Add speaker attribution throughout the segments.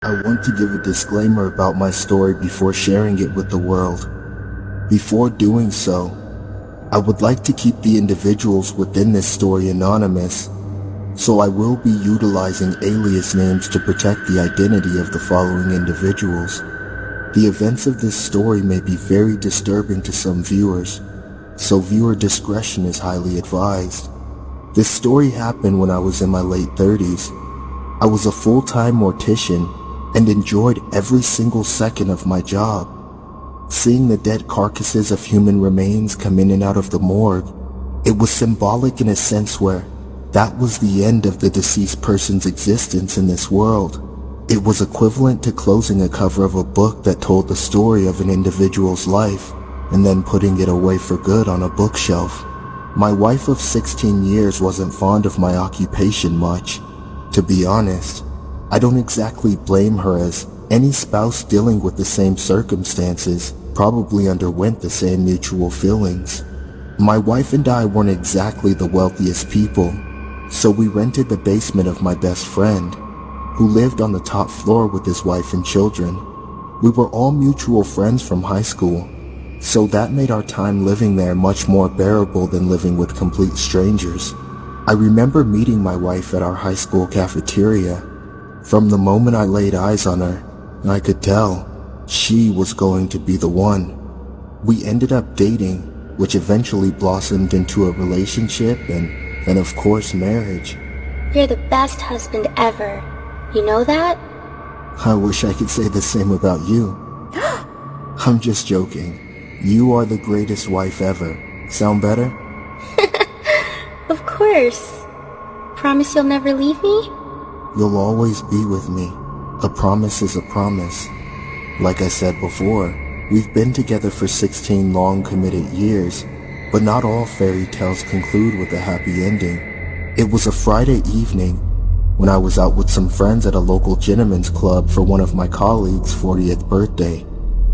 Speaker 1: I want to give a disclaimer about my story before sharing it with the world. Before doing so, I would like to keep the individuals within this story anonymous, so I will be utilizing alias names to protect the identity of the following individuals. The events of this story may be very disturbing to some viewers, so viewer discretion is highly advised. This story happened when I was in my late 30s. I was a full-time mortician and enjoyed every single second of my job. Seeing the dead carcasses of human remains come in and out of the morgue, it was symbolic in a sense where that was the end of the deceased person's existence in this world. It was equivalent to closing a cover of a book that told the story of an individual's life and then putting it away for good on a bookshelf. My wife of 16 years wasn't fond of my occupation much. To be honest, I don't exactly blame her, as any spouse dealing with the same circumstances probably underwent the same mutual feelings. My wife and I weren't exactly the wealthiest people, so we rented the basement of my best friend, who lived on the top floor with his wife and children. We were all mutual friends from high school, so that made our time living there much more bearable than living with complete strangers. I remember meeting my wife at our high school cafeteria. From the moment I laid eyes on her, I could tell she was going to be the one. We ended up dating, which eventually blossomed into a relationship and of course marriage.
Speaker 2: You're the best husband ever. You know that?
Speaker 1: I wish I could say the same about you. I'm just joking. You are the greatest wife ever. Sound better?
Speaker 2: Of course. Promise you'll never leave me?
Speaker 1: You'll always be with me. A promise is a promise. Like I said before, we've been together for 16 long committed years, but not all fairy tales conclude with a happy ending. It was a Friday evening when I was out with some friends at a local gentleman's club for one of my colleagues' 40th birthday.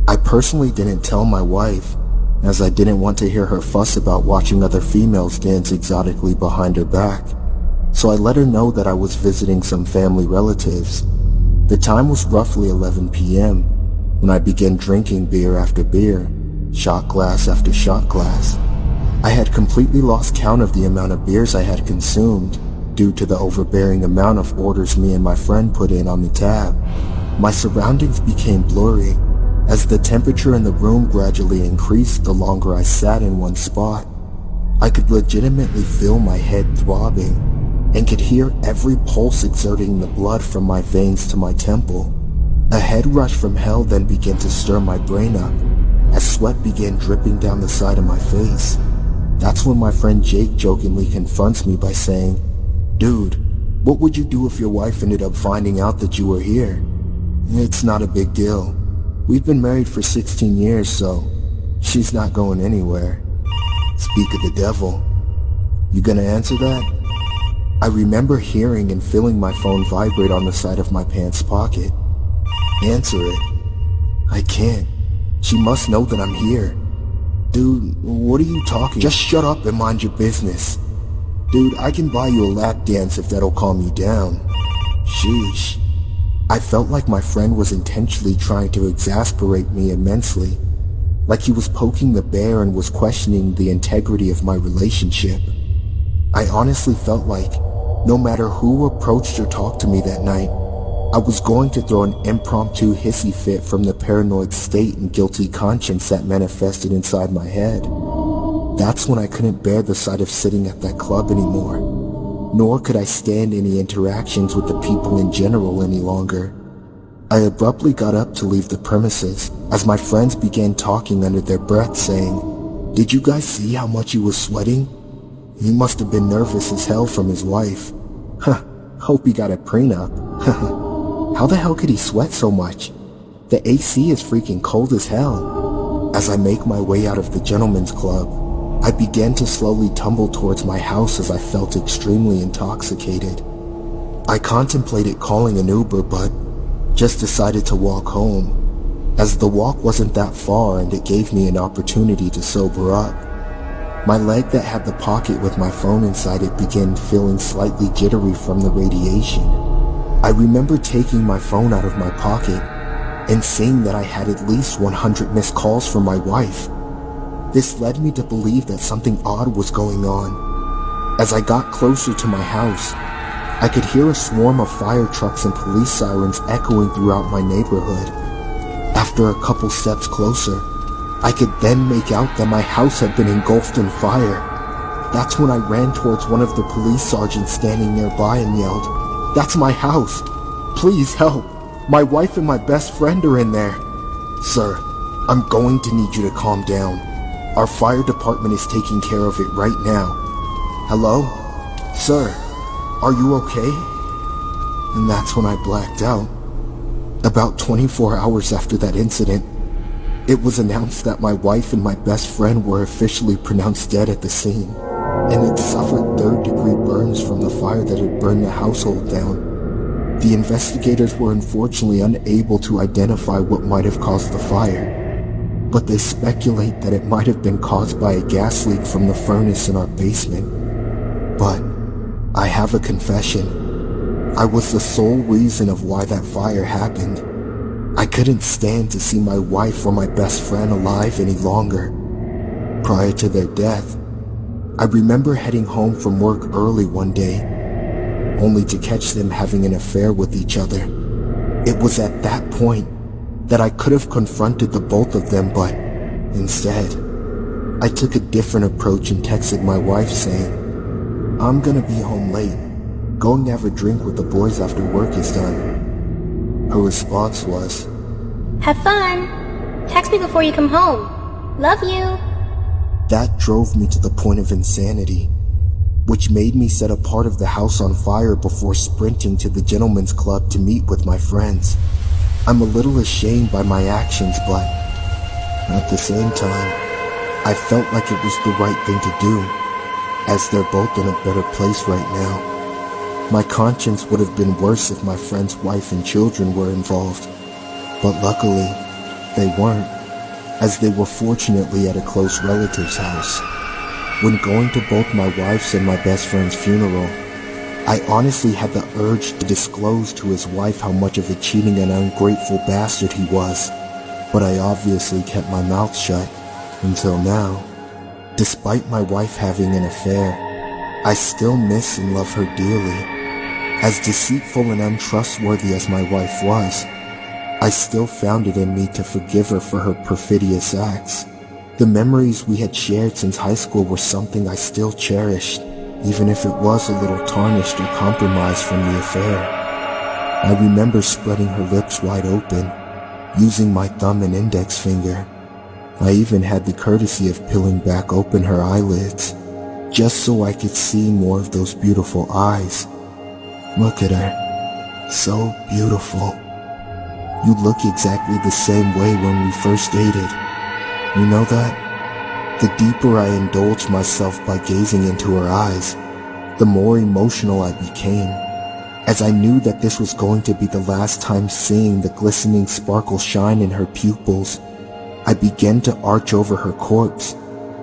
Speaker 1: I personally didn't tell my wife, as I didn't want to hear her fuss about watching other females dance exotically behind her back, so I let her know that I was visiting some family relatives. The time was roughly 11 p.m. when I began drinking beer after beer, shot glass after shot glass. I had completely lost count of the amount of beers I had consumed due to the overbearing amount of orders me and my friend put in on the tab. My surroundings became blurry as the temperature in the room gradually increased the longer I sat in one spot. I could legitimately feel my head throbbing and could hear every pulse exerting the blood from my veins to my temple. A head rush from hell then began to stir my brain up as sweat began dripping down the side of my face. That's when my friend Jake jokingly confronts me by saying, "Dude, what would you do if your wife ended up finding out that you were here?" "It's not a big deal. We've been married for 16 years, so she's not going anywhere." Speak of the devil. You gonna answer that? I remember hearing and feeling my phone vibrate on the side of my pants pocket. Answer it. I can't. She must know that I'm here. Dude, what are you talking? Just shut up and mind your business. Dude, I can buy you a lap dance if that'll calm you down. Sheesh. I felt like my friend was intentionally trying to exasperate me immensely, like he was poking the bear and was questioning the integrity of my relationship. I honestly felt like no matter who approached or talked to me that night, I was going to throw an impromptu hissy fit from the paranoid state and guilty conscience that manifested inside my head. That's when I couldn't bear the sight of sitting at that club anymore. Nor could I stand any interactions with the people in general any longer. I abruptly got up to leave the premises as my friends began talking under their breath saying, "Did you guys see how much he was sweating? He must have been nervous as hell from his wife. Huh, hope he got a prenup." How the hell could he sweat so much? The AC is freaking cold as hell. As I make my way out of the gentleman's club, I began to slowly tumble towards my house as I felt extremely intoxicated. I contemplated calling an Uber, but just decided to walk home, as the walk wasn't that far and it gave me an opportunity to sober up. My leg that had the pocket with my phone inside it began feeling slightly jittery from the radiation. I remember taking my phone out of my pocket and seeing that I had at least 100 missed calls from my wife. This led me to believe that something odd was going on. As I got closer to my house, I could hear a swarm of fire trucks and police sirens echoing throughout my neighborhood. After a couple steps closer, I could then make out that my house had been engulfed in fire. That's when I ran towards one of the police sergeants standing nearby and yelled, "That's my house! Please help! My wife and my best friend are in there!" "Sir, I'm going to need you to calm down. Our fire department is taking care of it right now." "Hello? Sir, are you okay?" And that's when I blacked out. About 24 hours after that incident, it was announced that my wife and my best friend were officially pronounced dead at the scene, and had suffered third-degree burns from the fire that had burned the household down. The investigators were unfortunately unable to identify what might have caused the fire, but they speculate that it might have been caused by a gas leak from the furnace in our basement. But I have a confession. I was the sole reason of why that fire happened. I couldn't stand to see my wife or my best friend alive any longer. Prior to their death, I remember heading home from work early one day, only to catch them having an affair with each other. It was at that point that I could have confronted the both of them, but instead, I took a different approach and texted my wife saying, "I'm gonna be home late. Go and have a drink with the boys after work is done." Her response was,
Speaker 2: Have fun. Text me before you come home. Love you.
Speaker 1: That drove me to the point of insanity, which made me set a part of the house on fire before sprinting to the gentleman's club to meet with my friends. I'm a little ashamed by my actions, but at the same time, I felt like it was the right thing to do, as they're both in a better place right now. My conscience would have been worse if my friend's wife and children were involved, but luckily, they weren't, as they were fortunately at a close relative's house. When going to both my wife's and my best friend's funeral, I honestly had the urge to disclose to his wife how much of a cheating and ungrateful bastard he was, but I obviously kept my mouth shut until now. Despite my wife having an affair, I still miss and love her dearly. As deceitful and untrustworthy as my wife was, I still found it in me to forgive her for her perfidious acts. The memories we had shared since high school were something I still cherished, even if it was a little tarnished or compromised from the affair. I remember spreading her lips wide open, using my thumb and index finger. I even had the courtesy of peeling back open her eyelids, just so I could see more of those beautiful eyes. Look at her. So beautiful. You look exactly the same way when we first dated. You know that? The deeper I indulged myself by gazing into her eyes, the more emotional I became, as I knew that this was going to be the last time seeing the glistening sparkle shine in her pupils. I began to arch over her corpse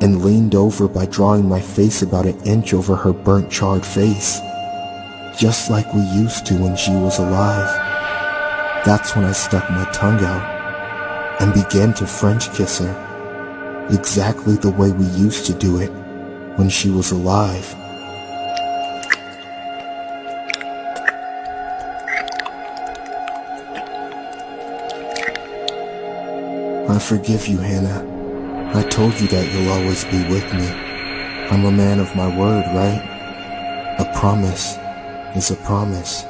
Speaker 1: and leaned over by drawing my face about an inch over her burnt, charred face, just like we used to when she was alive. That's when I stuck my tongue out and began to French kiss her, exactly the way we used to do it when she was alive. I forgive you, Hannah. I told you that you'll always be with me. I'm a man of my word, right? A promise is a promise.